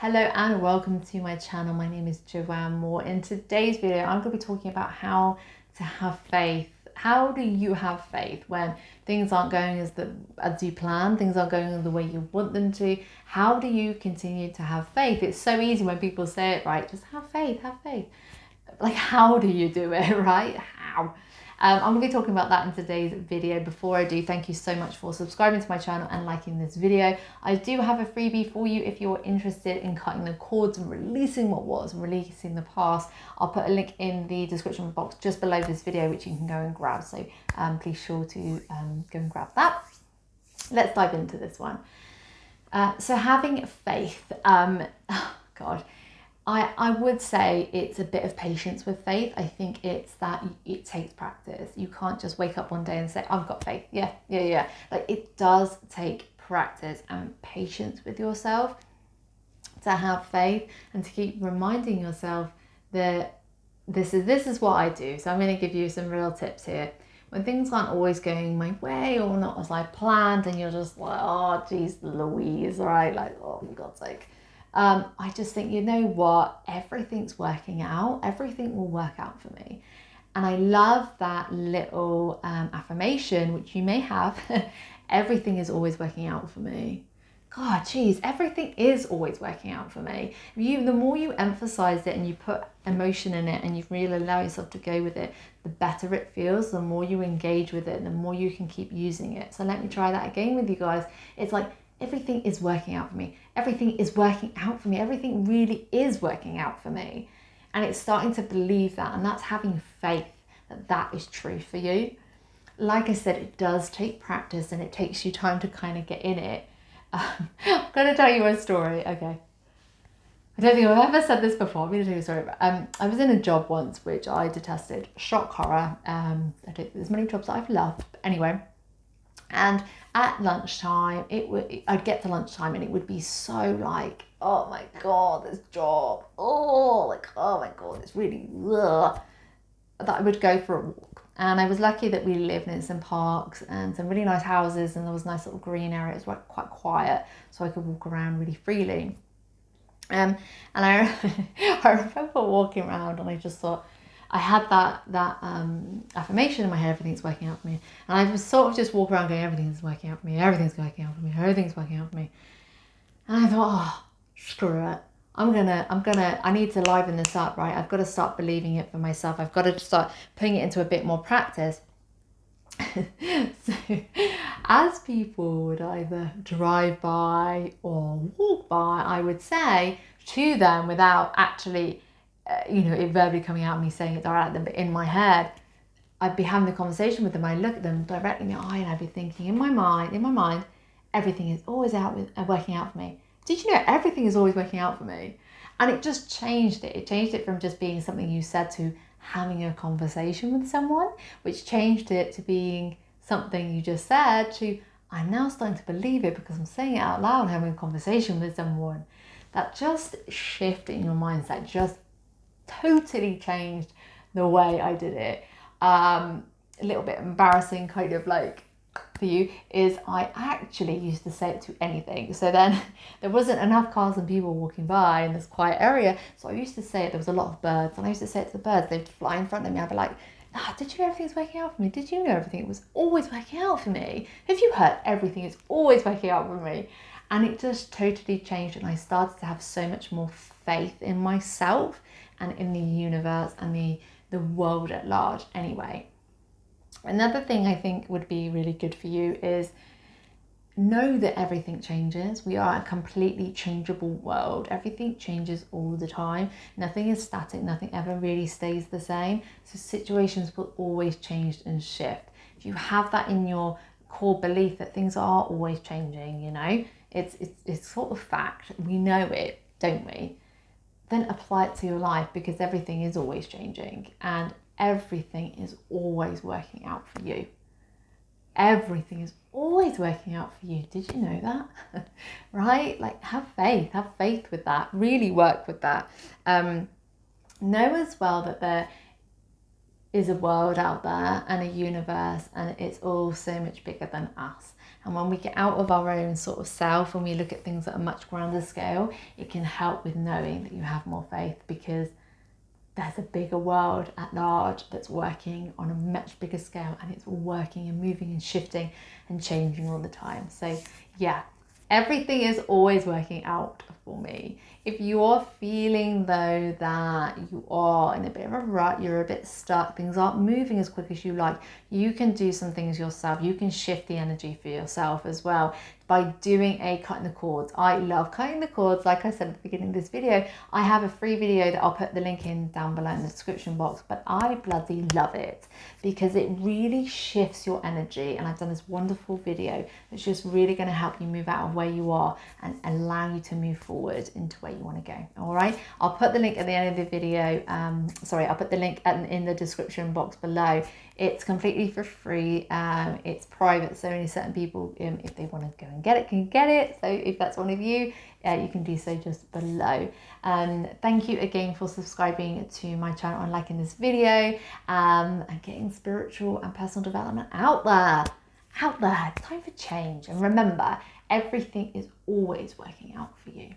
Hello and welcome to my channel. My name is Joanne Moore. In today's video, I'm going to be talking about how to have faith. How do you have faith when things aren't going as you plan, things aren't going the way you want them to? How do you continue to have faith? It's so easy when people say it, right? Just have faith, have faith. Like, how do you do it, right? How? I'm going to be talking about that in today's video. Before I do, thank you so much for subscribing to my channel and liking this video. I do have a freebie for you if you're interested in cutting the cords and releasing what was and releasing the past. I'll put a link in the description box just below this video, which you can go and grab. So please sure to go and grab that. Let's dive into this one. So having faith, oh God. I would say it's a bit of patience with faith. I think it's that it takes practice. You can't just wake up one day and say, I've got faith. Yeah. Like, it does take practice and patience with yourself to have faith and to keep reminding yourself that this is what I do. So I'm going to give you some real tips here. When things aren't always going my way or not as I planned, and you're just like, oh, geez, Louise, right? Like, oh, for God's sake. I just think, you know what, everything's working out. Everything will work out for me. And I love that little affirmation, which you may have. Everything is always working out for me. God, geez, everything is always working out for me. The more you emphasize it and you put emotion in it and you really allow yourself to go with it, the better it feels, the more you engage with it, the more you can keep using it. So let me try that again with you guys. It's like, everything is working out for me. Everything is working out for me. Everything really is working out for me. And it's starting to believe that, and that's having faith that that is true for you. Like I said, it does take practice and it takes you time to kind of get in it. I'm going to tell you a story, okay? I don't think I've ever said this before. I'm going to tell you a story. I was in a job once which I detested. Shock horror. I don't think there's many jobs that I've loved. But anyway, and at lunchtime, I'd get to lunchtime and it would be so like, oh my God, this job. Oh my God, it's really ugh, that I would go for a walk. And I was lucky that we lived in some parks and some really nice houses, and there was nice little green areas, quite quiet, so I could walk around really freely. And I remember walking around and I just thought, I had that affirmation in my head, everything's working out for me. And I was sort of just walking around going, everything's working out for me, everything's working out for me, everything's working out for me. And I thought, oh, screw it. I need to liven this up, right? I've got to start believing it for myself. I've got to start putting it into a bit more practice. So as people would either drive by or walk by, I would say to them without actually it verbally coming out and me saying it directly, but in my head, I'd be having the conversation with them. I'd look at them directly in the eye and I'd be thinking in my mind, everything is always working out for me. Did you know everything is always working out for me? And it just changed it. It changed it from just being something you said to having a conversation with someone, which changed it to being something you just said to, I'm now starting to believe it because I'm saying it out loud, having a conversation with someone. That just shift in your mindset just totally changed the way I did it. A little bit embarrassing, kind of like for you, is I actually used to say it to anything. So then there wasn't enough cars and people walking by in this quiet area, so I used to say it. There was a lot of birds, and I used to say it to the birds. They'd fly in front of me. I'd be like, did you know everything's working out for me? Did you know everything was always working out for me? Have you heard everything is always working out for me? And it just totally changed, and I started to have so much more faith in myself and in the universe and the world at large anyway. Another thing I think would be really good for you is know that everything changes. We are a completely changeable world. Everything changes all the time. Nothing is static. Nothing ever really stays the same. So situations will always change and shift. If you have that in your core belief that things are always changing, it's sort of fact. We know it, don't we? Then apply it to your life, because everything is always changing and everything is always working out for you. Everything is always working out for you. Did you know that? Right? Like, have faith with that. Really work with that. Know as well that there is a world out there and a universe, and it's all so much bigger than us. And when we get out of our own sort of self and we look at things at a much grander scale, it can help with knowing that you have more faith, because there's a bigger world at large that's working on a much bigger scale, and it's working and moving and shifting and changing all the time. So yeah, everything is always working out for me. If you're feeling though that you are in a bit of a rut, you're a bit stuck, things aren't moving as quick as you like, you can do some things yourself. You can shift the energy for yourself as well by doing a cutting the cords. I love cutting the cords. Like I said at the beginning of this video, I have a free video that I'll put the link in down below in the description box, but I bloody love it because it really shifts your energy. And I've done this wonderful video that's just really going to help you move out of where you are and allow you to move forward into where you want to go. All right, I'll put the link at the end of the video. I'll put the link in the description box below. It's completely for free. It's private, so only certain people, if they want to go and get it, can get it. So if that's one of you, you can do so just below. Thank you again for subscribing to my channel and liking this video, and getting spiritual and personal development out there. It's time for change. And remember, everything is always working out for you.